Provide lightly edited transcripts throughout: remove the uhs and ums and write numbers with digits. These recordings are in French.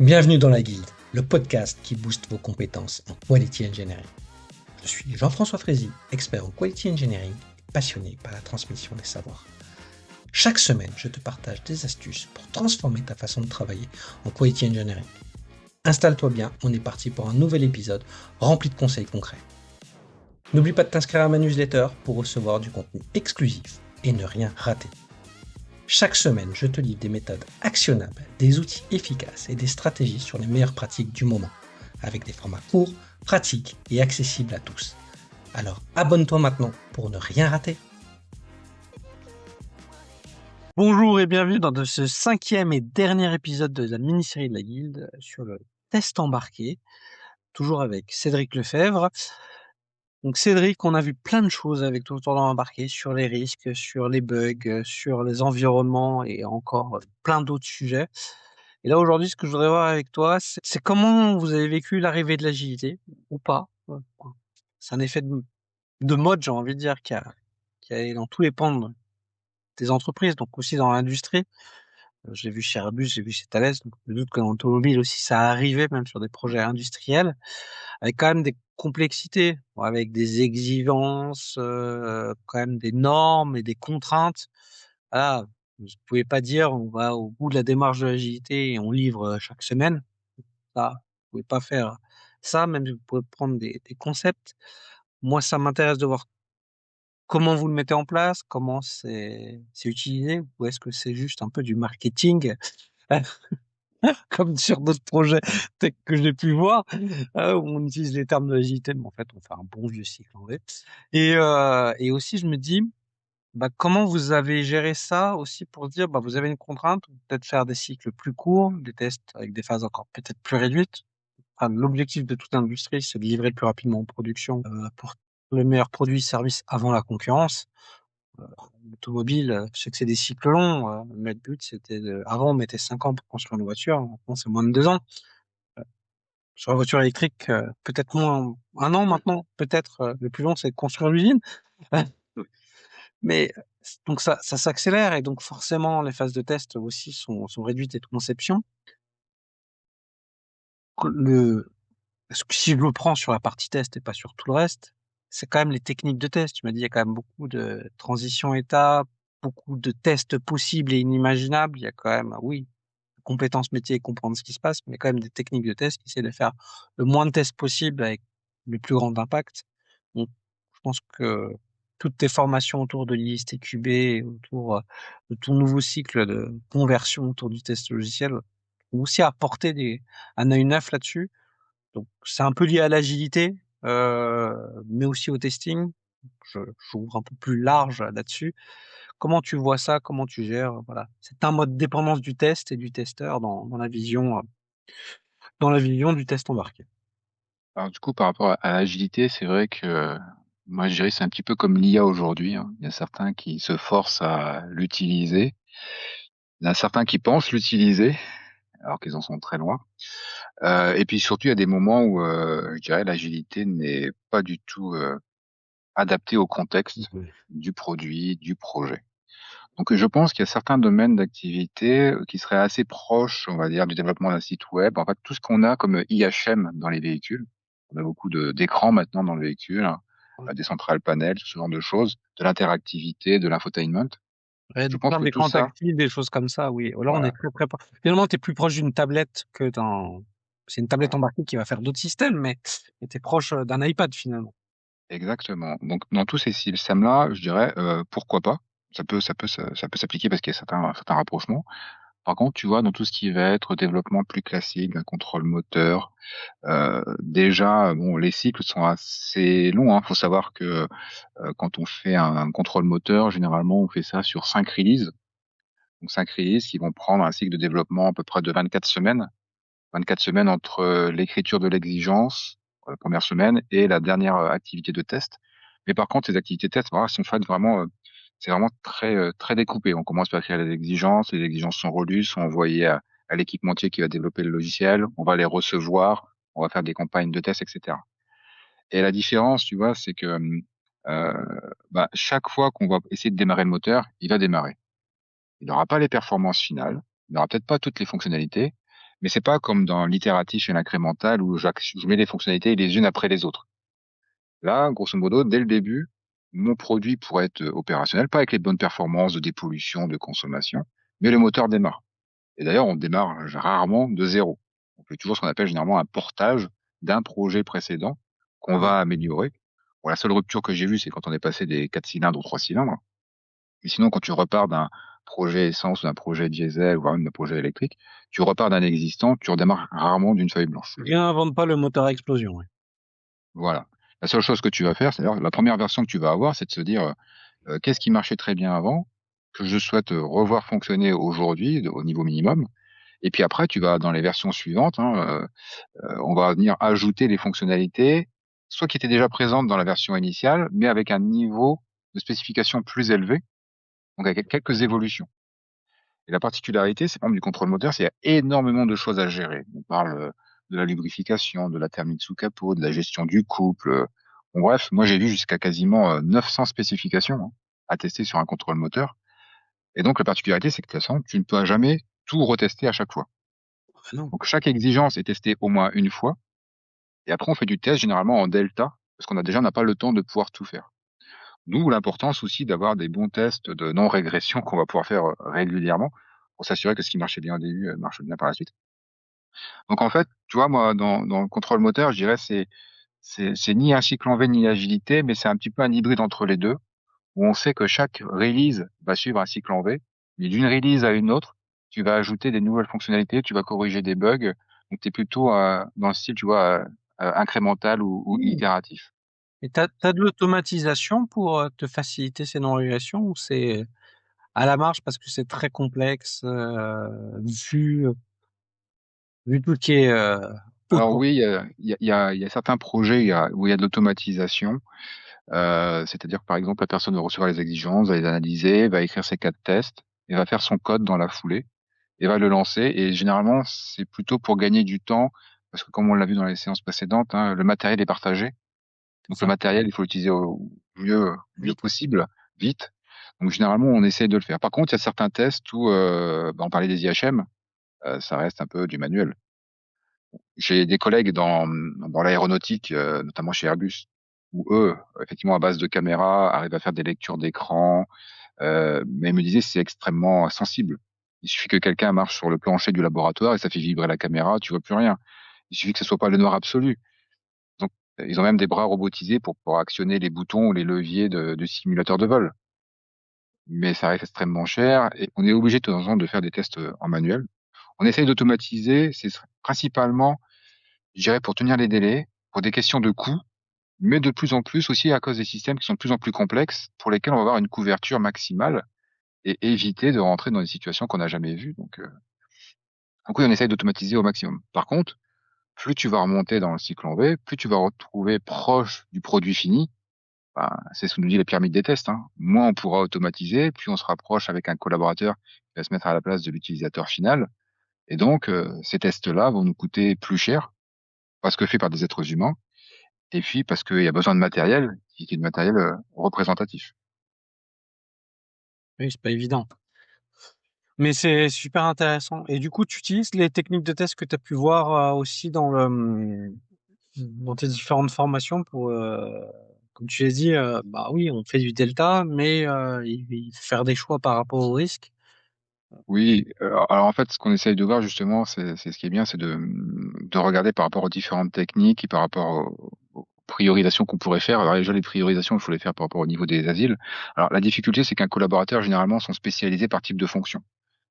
Bienvenue dans la Guilde, le podcast qui booste vos compétences en Quality Engineering. Je suis Jean-François Frézy, expert en Quality Engineering et passionné par la transmission des savoirs. Chaque semaine, je te partage des astuces pour transformer ta façon de travailler en Quality Engineering. Installe-toi bien, on est parti pour un nouvel épisode rempli de conseils concrets. N'oublie pas de t'inscrire à ma newsletter pour recevoir du contenu exclusif et ne rien rater. Chaque semaine, je te livre des méthodes actionnables, des outils efficaces et des stratégies sur les meilleures pratiques du moment, avec des formats courts, pratiques et accessibles à tous. Alors abonne-toi maintenant pour ne rien rater. Bonjour et bienvenue dans ce 5e et dernier épisode de la mini-série de la Guilde sur le test embarqué, toujours avec Cédric Lefebvre. Donc Cédric, on a vu plein de choses avec toi autour de l'embarqué, sur les risques, sur les bugs, sur les environnements et encore plein d'autres sujets. Et là aujourd'hui, ce que je voudrais voir avec toi, c'est comment vous avez vécu l'arrivée de l'agilité ou pas. C'est un effet de mode, j'ai envie de dire, qui est dans tous les pans des entreprises, donc aussi dans l'industrie. Je l'ai vu chez Airbus, j'ai vu chez Thales, donc je doute qu'en automobile aussi ça arrivait, même sur des projets industriels, avec quand même des complexités, avec des exigences, quand même des normes et des contraintes. Voilà, vous pouvez pas dire on va au bout de la démarche de l'agilité et on livre chaque semaine. Ça, vous pouvez pas faire ça, même si vous pouvez prendre des concepts. Moi, ça m'intéresse de voir comment vous le mettez en place, comment c'est utilisé, ou est-ce que c'est juste un peu du marketing, comme sur d'autres projets tech que j'ai pu voir, où on utilise les termes de l'agilité, mais en fait, on fait un bon vieux cycle en V. Et aussi, je me dis, comment vous avez géré ça aussi pour dire, vous avez une contrainte, peut-être faire des cycles plus courts, des tests avec des phases encore peut-être plus réduites. Enfin, l'objectif de toute industrie, c'est de livrer le plus rapidement en production pour le meilleur produit service avant la concurrence. L'automobile, je sais que c'est des cycles longs. Mais le but, c'était avant, on mettait 5 ans pour construire une voiture. Maintenant, c'est moins de 2 ans. Sur la voiture électrique, peut-être moins 1 an maintenant. Peut-être le plus long, c'est de construire l'usine. Mais donc ça s'accélère et donc forcément, les phases de test aussi sont réduites et de conception. Si je le prends sur la partie test et pas sur tout le reste, c'est quand même les techniques de test. Tu m'as dit, il y a quand même beaucoup de transitions étapes, beaucoup de tests possibles et inimaginables. Il y a quand même, oui, compétences métiers et comprendre ce qui se passe, mais quand même des techniques de test qui essaient de faire le moins de tests possible avec le plus grand impact. Donc, je pense que toutes tes formations autour de l'ISTQB, autour de ton nouveau cycle de conversion autour du test logiciel, ont aussi apporté un œil neuf là-dessus. Donc, c'est un peu lié à l'agilité, mais aussi au testing. J'ouvre un peu plus large là-dessus. Comment tu vois ça? Comment tu gères? Voilà. C'est un mode dépendance du test et du testeur dans la vision du test embarqué. Alors du coup, par rapport à l'agilité, c'est vrai que moi je dirais que c'est un petit peu comme l'IA aujourd'hui, hein. Il y a certains qui se forcent à l'utiliser, il y en a certains qui pensent l'utiliser, alors qu'ils en sont très loin. Et puis surtout, il y a des moments où je dirais l'agilité n'est pas du tout adaptée au contexte du produit, du projet. Donc je pense qu'il y a certains domaines d'activité qui seraient assez proches, on va dire, du développement d'un site web. En fait, tout ce qu'on a comme IHM dans les véhicules, on a beaucoup d'écrans maintenant dans le véhicule, hein, des centrales panels, ce genre de choses, de l'interactivité, de l'infotainment. Ouais, Je pense plein que tout d'écrans ça, tactiles, des choses comme ça, oui. Là, on est voilà, très, très proche. Finalement, tu es plus proche d'une tablette c'est une tablette voilà, embarquée qui va faire d'autres systèmes, mais tu es proche d'un iPad finalement. exactement. Donc dans tous ces systèmes-là, je dirais pourquoi pas. Ça peut s'appliquer parce qu'il y a certains rapprochements. Par contre, tu vois, dans tout ce qui va être développement plus classique, d'un contrôle moteur, déjà, bon, les cycles sont assez longs, hein. Faut savoir que quand on fait un contrôle moteur, généralement, on fait ça sur 5 releases. Donc 5 releases qui vont prendre un cycle de développement à peu près de 24 semaines. 24 semaines entre l'écriture de l'exigence, la première semaine, et la dernière activité de test. Mais par contre, ces activités de test, voilà, sont faites vraiment, c'est vraiment très découpé. On commence par écrire les exigences sont relues, sont envoyées à l'équipementier qui va développer le logiciel, on va les recevoir, on va faire des campagnes de test, etc. Et la différence, tu vois, c'est que chaque fois qu'on va essayer de démarrer le moteur, il va démarrer. Il n'aura pas les performances finales, il n'aura peut-être pas toutes les fonctionnalités, Mais c'est pas comme dans l'itératif et l'incrémental où je mets les fonctionnalités les unes après les autres. Là, grosso modo, dès le début, mon produit pourrait être opérationnel, pas avec les bonnes performances de dépollution, de consommation, mais le moteur démarre. Et d'ailleurs, on démarre rarement de zéro. On fait toujours ce qu'on appelle généralement un portage d'un projet précédent qu'on Ouais. va améliorer. Bon, la seule rupture que j'ai vue, c'est quand on est passé des 4 cylindres aux 3 cylindres. Mais sinon, quand tu repars d'un projet essence ou d'un projet diesel, voire même d'un projet électrique, tu repars d'un existant, tu redémarres rarement d'une feuille blanche. Rien invente pas le moteur à explosion. Ouais. Voilà. La seule chose que tu vas faire, c'est-à-dire la première version que tu vas avoir, c'est de se dire qu'est-ce qui marchait très bien avant, que je souhaite revoir fonctionner aujourd'hui au niveau minimum. Et puis après, tu vas dans les versions suivantes, on va venir ajouter les fonctionnalités, soit qui étaient déjà présentes dans la version initiale, mais avec un niveau de spécification plus élevé, donc avec quelques évolutions. Et la particularité, c'est par exemple du contrôle moteur, c'est qu'il y a énormément de choses à gérer. On parle de la lubrification, de la thermique sous capot, de la gestion du couple. Bon, bref, moi j'ai vu jusqu'à quasiment 900 spécifications à tester sur un contrôle moteur. Et donc la particularité, c'est que de toute façon, tu ne peux jamais tout retester à chaque fois. Ah non. Donc chaque exigence est testée au moins une fois. Et après, on fait du test généralement en delta, parce qu'on a déjà n'a pas le temps de pouvoir tout faire. D'où l'importance aussi d'avoir des bons tests de non-régression qu'on va pouvoir faire régulièrement pour s'assurer que ce qui marchait bien au début marche bien par la suite. Donc en fait, tu vois, moi, dans le contrôle moteur, je dirais c'est ni un cycle en V ni l'agilité, mais c'est un petit peu un hybride entre les deux, où on sait que chaque release va suivre un cycle en V, mais d'une release à une autre, tu vas ajouter des nouvelles fonctionnalités, tu vas corriger des bugs, donc tu es plutôt dans le style, tu vois, incrémental ou Mmh. itératif. Et t'as de l'automatisation pour te faciliter ces non-régressions ou c'est à la marge parce que c'est très complexe vu vu tout ce qui est Alors autour. oui, il y a certains projets où il y a de l'automatisation. C'est-à-dire que par exemple, la personne va recevoir les exigences, va les analyser, va écrire ses cas de test, et va faire son code dans la foulée, et va le lancer. Et généralement, c'est plutôt pour gagner du temps, parce que comme on l'a vu dans les séances précédentes, le matériel est partagé. Donc le Ça matériel, il faut l'utiliser au mieux vite. possible, vite. Donc généralement, on essaie de le faire. Par contre, il y a certains tests où, on parlait des IHM, ça reste un peu du manuel. J'ai des collègues dans l'aéronautique, notamment chez Airbus, où eux, effectivement, à base de caméras, arrivent à faire des lectures d'écran, mais ils me disaient que c'est extrêmement sensible. Il suffit que quelqu'un marche sur le plancher du laboratoire et ça fait vibrer la caméra, tu vois plus rien. Il suffit que ce soit pas le noir absolu. Donc, ils ont même des bras robotisés pour actionner les boutons ou les leviers de simulateur de vol. Mais ça reste extrêmement cher et on est obligé de temps en temps de faire des tests en manuel. On essaye d'automatiser, c'est principalement, je dirais, pour tenir les délais, pour des questions de coût, mais de plus en plus aussi à cause des systèmes qui sont de plus en plus complexes, pour lesquels on va avoir une couverture maximale et éviter de rentrer dans des situations qu'on n'a jamais vues. Donc oui, on essaye d'automatiser au maximum. Par contre, plus tu vas remonter dans le cycle en V, plus tu vas retrouver proche du produit fini. Ben, c'est ce que nous dit les pyramides des tests. Moins on pourra automatiser, plus on se rapproche avec un collaborateur qui va se mettre à la place de l'utilisateur final. Et donc, ces tests-là vont nous coûter plus cher parce que fait par des êtres humains, et puis parce qu'il y a besoin de matériel qui est du matériel représentatif. Oui, c'est pas évident. Mais c'est super intéressant. Et du coup, tu utilises les techniques de test que tu as pu voir aussi dans tes différentes formations pour, comme tu l'as dit, bah oui, on fait du delta, mais il faut faire des choix par rapport au risque. Oui, alors en fait, ce qu'on essaye de voir justement, c'est ce qui est bien, c'est de regarder par rapport aux différentes techniques et par rapport aux priorisations qu'on pourrait faire. Alors déjà, les priorisations, il faut les faire par rapport au niveau des asiles. Alors la difficulté, c'est qu'un collaborateur, généralement, sont spécialisés par type de fonction.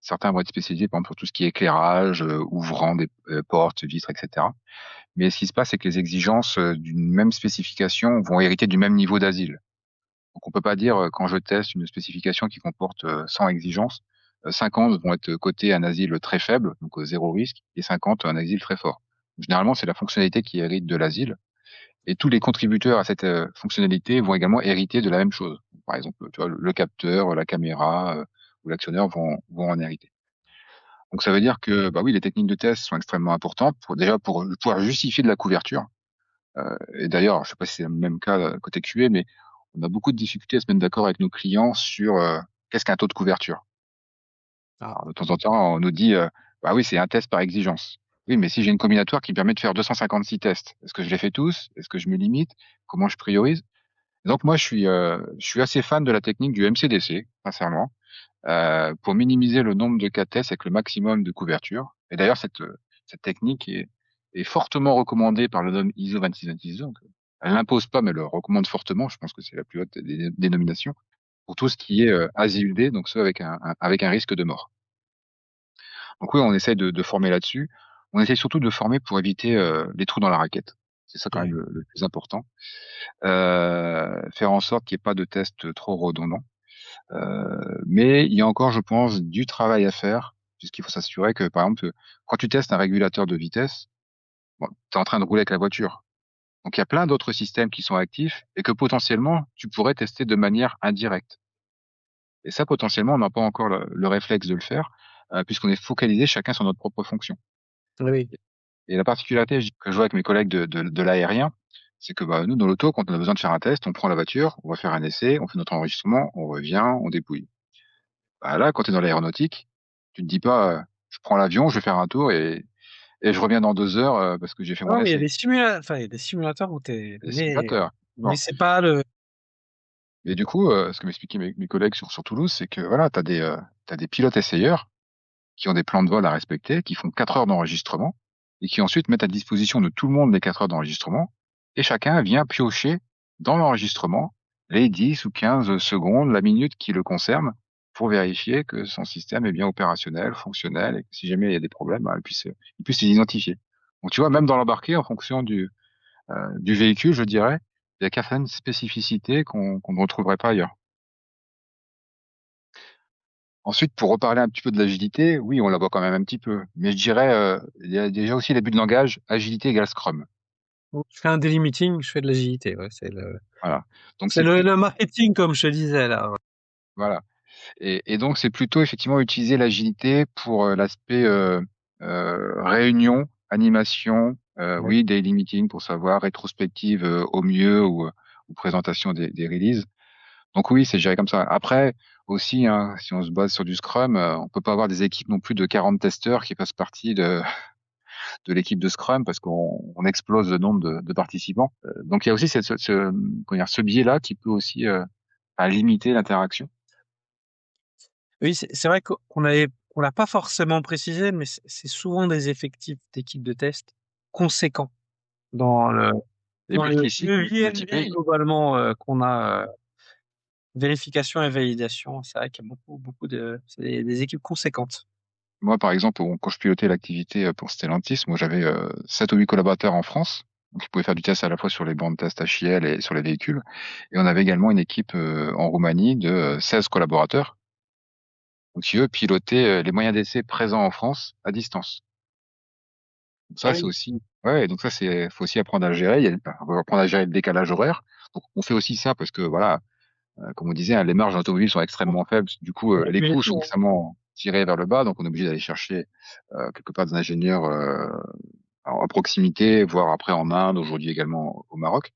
Certains vont être spécialisés, par exemple, sur tout ce qui est éclairage, ouvrant des portes, vitres, etc. Mais ce qui se passe, c'est que les exigences d'une même spécification vont hériter du même niveau d'asile. Donc on peut pas dire quand je teste une spécification qui comporte 100 exigences, 50 vont être cotées à un asile très faible, donc zéro risque, et 50 un asile très fort. Généralement, c'est la fonctionnalité qui hérite de l'asile, et tous les contributeurs à cette fonctionnalité vont également hériter de la même chose. Par exemple, tu vois, le capteur, la caméra ou l'actionneur vont en hériter. Donc ça veut dire que bah oui, les techniques de test sont extrêmement importantes déjà pour pouvoir justifier de la couverture. Et d'ailleurs, je sais pas si c'est le même cas côté QA, mais on a beaucoup de difficultés à se mettre d'accord avec nos clients sur qu'est-ce qu'un taux de couverture. Ah, Alors, de temps en temps, on nous dit Bah oui, c'est un test par exigence. Oui, mais si j'ai une combinatoire qui permet de faire 256 tests, est-ce que je les fais tous? Est-ce que je me limite? Comment je priorise? Donc moi, je suis assez fan de la technique du MCDC, sincèrement, pour minimiser le nombre de cas tests avec le maximum de couverture. Et d'ailleurs, cette technique est fortement recommandée par le norme ISO 26262. Donc, elle l'impose pas, mais elle le recommande fortement. Je pense que c'est la plus haute des dénominations pour tout ce qui est ASILD, donc ceux avec avec un risque de mort. Donc oui, on essaye de former là-dessus. On essaye surtout de former pour éviter les trous dans la raquette. C'est ça quand même Ouais. le plus important. Faire en sorte qu'il n'y ait pas de tests trop redondants. Mais il y a encore, je pense, du travail à faire, puisqu'il faut s'assurer que, par exemple, quand tu testes un régulateur de vitesse, bon, tu es en train de rouler avec la voiture. Donc il y a plein d'autres systèmes qui sont actifs et que potentiellement tu pourrais tester de manière indirecte. Et ça, potentiellement, on n'a pas encore le réflexe de le faire, puisqu'on est focalisé chacun sur notre propre fonction. Oui. Et la particularité que je vois avec mes collègues de l'aérien, c'est que bah, nous, dans l'auto, quand on a besoin de faire un test, on prend la voiture, on va faire un essai, on fait notre enregistrement, on revient, on dépouille. Bah, là, quand tu es dans l'aéronautique, tu te dis pas, je prends l'avion, je vais faire un tour et je reviens dans 2 heures parce que j'ai fait mon Non, mais il y a essai. des simulateurs, enfin, il y a des simulateurs où Les simulateurs. mais Bon. c'est pas le. Et du coup, ce que m'expliquaient mes collègues sur Toulouse, c'est que voilà, t'as des pilotes essayeurs qui ont des plans de vol à respecter, qui font 4 heures d'enregistrement et qui ensuite mettent à disposition de tout le monde les 4 heures d'enregistrement. Et chacun vient piocher dans l'enregistrement les 10 ou 15 secondes, la minute qui le concerne pour vérifier que son système est bien opérationnel, fonctionnel et que si jamais il y a des problèmes, bah, il puisse les identifier. Donc tu vois, même dans l'embarqué, en fonction du véhicule, je dirais, il y a certaines spécificités qu'on ne retrouverait pas ailleurs. Ensuite, pour reparler un petit peu de l'agilité, oui, on la voit quand même un petit peu. Mais je dirais, il y a déjà aussi les buts de langage, agilité égale Scrum. Je fais un daily meeting, je fais de l'agilité. Ouais, Voilà. Donc c'est c'est plus, le marketing, comme je te disais là. Ouais. voilà. Et donc c'est plutôt effectivement utiliser l'agilité pour l'aspect réunion, animation, Ouais. oui, daily meeting pour savoir, rétrospective au mieux ou présentation des releases. Donc oui, c'est géré comme ça. Après aussi, hein, si on se base sur du Scrum, on peut pas avoir des équipes non plus de 40 testeurs qui fassent partie de l'équipe de Scrum parce qu'on explose le nombre de participants. Donc il y a aussi comment dire, ce biais-là qui peut aussi limiter l'interaction. Oui, c'est vrai qu'on l'a pas forcément précisé, mais c'est souvent des effectifs d'équipe de test conséquents dans Et multi-sites, le VNV multi-pays. globalement qu'on a vérification et validation. C'est vrai qu'il y a beaucoup c'est des équipes conséquentes. Moi, par exemple, quand je pilotais l'activité pour Stellantis, moi j'avais 7 ou 8 collaborateurs en France. Donc, ils pouvaient faire du test à la fois sur les bancs de test HIL et sur les véhicules. Et on avait également une équipe en Roumanie de 16 collaborateurs, donc qui eux pilotaient les moyens d'essai présents en France à distance. Donc Ah ça, c'est oui. aussi, ouais, donc ça, faut aussi apprendre à gérer. Faut apprendre à gérer le décalage horaire. Donc, on fait aussi ça parce que, voilà, comme on disait, hein, les marges en automobile sont extrêmement faibles. Du coup, On est les obligé de coûts sont tout, hein. extrêmement tirés vers le bas. Donc, on est obligé d'aller chercher quelque part des ingénieurs à proximité, voire après en Inde, aujourd'hui également au Maroc.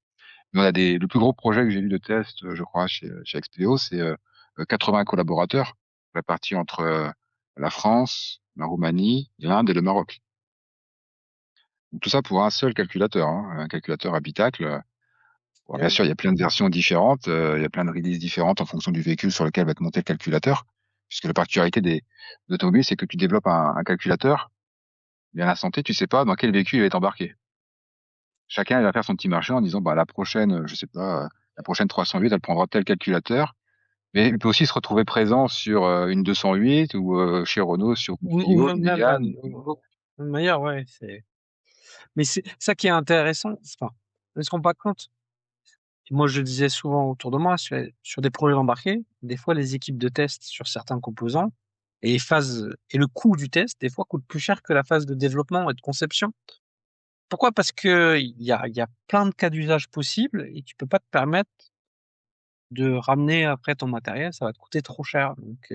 Mais on a le plus gros projet que j'ai eu de test, je crois, chez XPO, c'est 80 collaborateurs répartis entre la France, la Roumanie, l'Inde et le Maroc. Donc, tout ça pour un seul calculateur, hein, un calculateur habitacle. Bon, Ah bien oui. sûr, il y a plein de versions différentes, il y a plein de releases différentes en fonction du véhicule sur lequel va être monté le calculateur. Puisque la particularité des automobiles, c'est que tu développes un calculateur, mais à l'instant T, tu sais pas dans quel véhicule il va être embarqué. Chacun il va faire son petit marché en disant, bah, la prochaine, je sais pas, la prochaine 308, elle prendra tel calculateur. Mais il peut aussi se retrouver présent sur une 208 ou chez Renault sur une Ou Clio, une même, enfin, Mégane, une Evo. de manière, ouais, mais c'est ça qui est intéressant. Enfin, on ne se rend pas compte. Et moi, je le disais souvent autour de moi, sur des projets embarqués, des fois, les équipes de test sur certains composants et les phases et le coût du test, des fois, coûte plus cher que la phase de développement et de conception. Pourquoi? Parce que il y a plein de cas d'usage possibles et tu peux pas te permettre de ramener après ton matériel, ça va te coûter trop cher. Donc,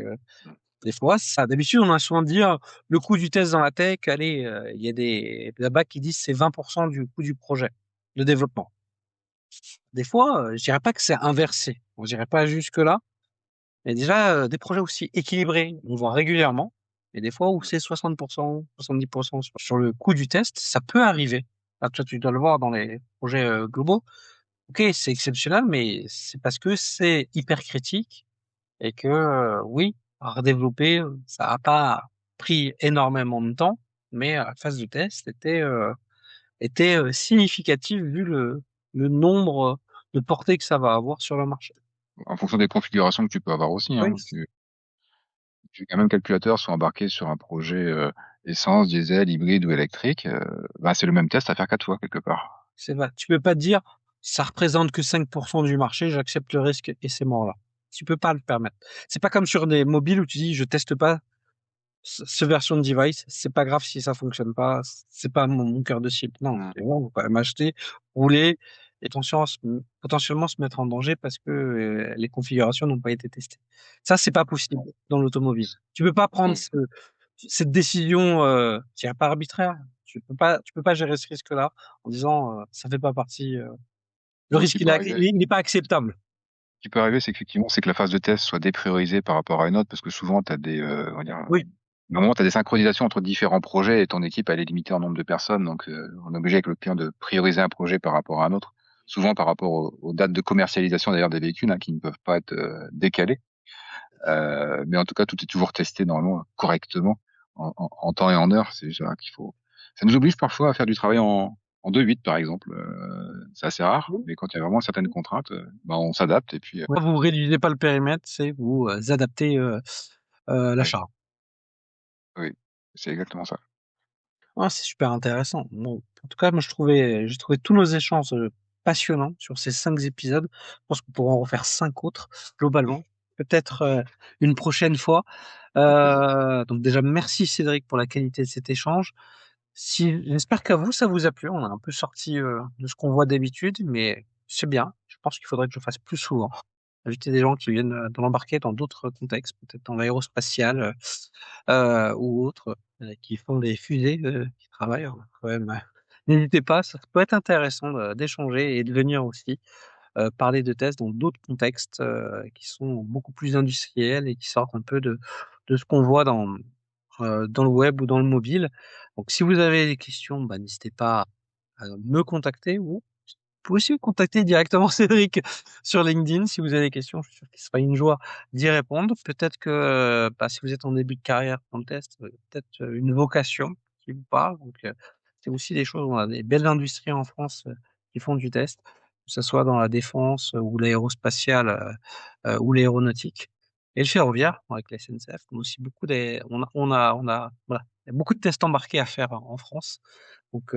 des fois, ça, d'habitude, on a souvent dit, le coût du test dans la tech, allez, il y a des là-bas qui disent c'est 20% du coût du projet de développement. Des fois, je dirais pas que c'est inversé. On dirait pas jusque là. Mais déjà, des projets aussi équilibrés, on voit régulièrement. Et des fois où c'est 60%, 70% sur le coût du test, ça peut arriver. Là, toi, tu dois le voir dans les projets globaux. Ok, c'est exceptionnel, mais c'est parce que c'est hyper critique et que oui, à redévelopper, ça n'a pas pris énormément de temps, mais la phase de test était significative vu le nombre de portées que ça va avoir sur le marché. En fonction des configurations que tu peux avoir aussi, Oui, hein. Un même calculateur soit embarqué sur un projet essence, diesel, hybride ou électrique, bah, c'est le même test à faire qu'à toi quelque part. c'est vrai. Tu peux pas te dire, ça représente que 5% du marché, j'accepte le risque et c'est mort là. Tu peux pas le permettre. C'est pas comme sur des mobiles où tu dis, je teste pas ce version de device, c'est pas grave si ça fonctionne pas, c'est pas mon cœur de cible. Non, Mm. les gens vont quand même acheter, rouler et potentiellement se mettre en danger parce que les configurations n'ont pas été testées. Ça, c'est pas possible dans l'automobile. Tu peux pas prendre Oui. cette décision qui est pas arbitraire. Tu peux pas gérer ce risque-là en disant ça fait pas partie. Le Bon, ce risque, qui peut arriver, il n'est pas acceptable. c'est qu'effectivement, c'est que la phase de test soit dépriorisée par rapport à une autre, parce que souvent, tu as des, on va dire, Oui, normalement, tu as des synchronisations entre différents projets et ton équipe, elle est limitée en nombre de personnes, donc on est obligé avec le client de prioriser un projet par rapport à un autre, souvent par rapport aux dates de commercialisation d'ailleurs des véhicules, hein, qui ne peuvent pas être décalées. Mais en tout cas, tout est toujours testé normalement correctement en temps et en heure. C'est ça qu'il faut. Ça nous oblige parfois à faire du travail en 2/8 par exemple. C'est assez rare, oui. mais quand il y a vraiment certaines contraintes, bah, on s'adapte et puis Vous réduisez pas le périmètre, c'est vous adaptez la oui, charge. oui, c'est exactement ça. Ah, c'est super intéressant. Bon, en tout cas, moi, j'ai trouvé tous nos échanges passionnants sur ces 5 épisodes. Je pense qu'on pourra en refaire 5 autres, globalement. Peut-être une prochaine fois. Avec plaisir. Donc déjà, merci Cédric pour la qualité de cet échange. J'espère qu'à vous, ça vous a plu. On a un peu sorti de ce qu'on voit d'habitude, mais c'est bien. Je pense qu'il faudrait que je le fasse plus souvent. Inviter des gens qui viennent de l'embarquer dans d'autres contextes, peut-être dans l'aérospatial ou autres, qui font des fusées, qui travaillent quand même. N'hésitez pas, ça peut être intéressant d'échanger et de venir aussi parler de tests dans d'autres contextes qui sont beaucoup plus industriels et qui sortent un peu de ce qu'on voit dans le web ou dans le mobile. Donc si vous avez des questions, bah, n'hésitez pas à me contacter ou vous pouvez aussi contacter directement Cédric sur LinkedIn si vous avez des questions. Je suis sûr qu'il sera une joie d'y répondre. Peut-être que bah, si vous êtes en début de carrière dans le test, peut-être une vocation qui vous parle. Donc, c'est aussi des choses. On a des belles industries en France qui font du test, que ce soit dans la défense ou l'aérospatiale ou l'aéronautique. Et le ferroviaire, avec la SNCF, on a aussi voilà, il y a beaucoup de tests embarqués à faire en France. Donc,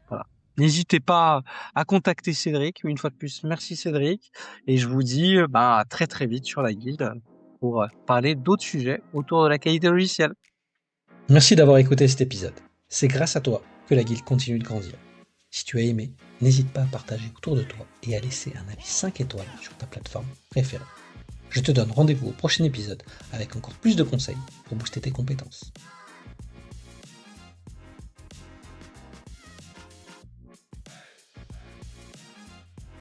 voilà. N'hésitez pas à contacter Cédric. Une fois de plus, merci Cédric. Et je vous dis bah, à très très vite sur la guilde pour parler d'autres sujets autour de la qualité logicielle. Merci d'avoir écouté cet épisode. C'est grâce à toi que la guilde continue de grandir. Si tu as aimé, n'hésite pas à partager autour de toi et à laisser un avis 5 étoiles sur ta plateforme préférée. Je te donne rendez-vous au prochain épisode avec encore plus de conseils pour booster tes compétences.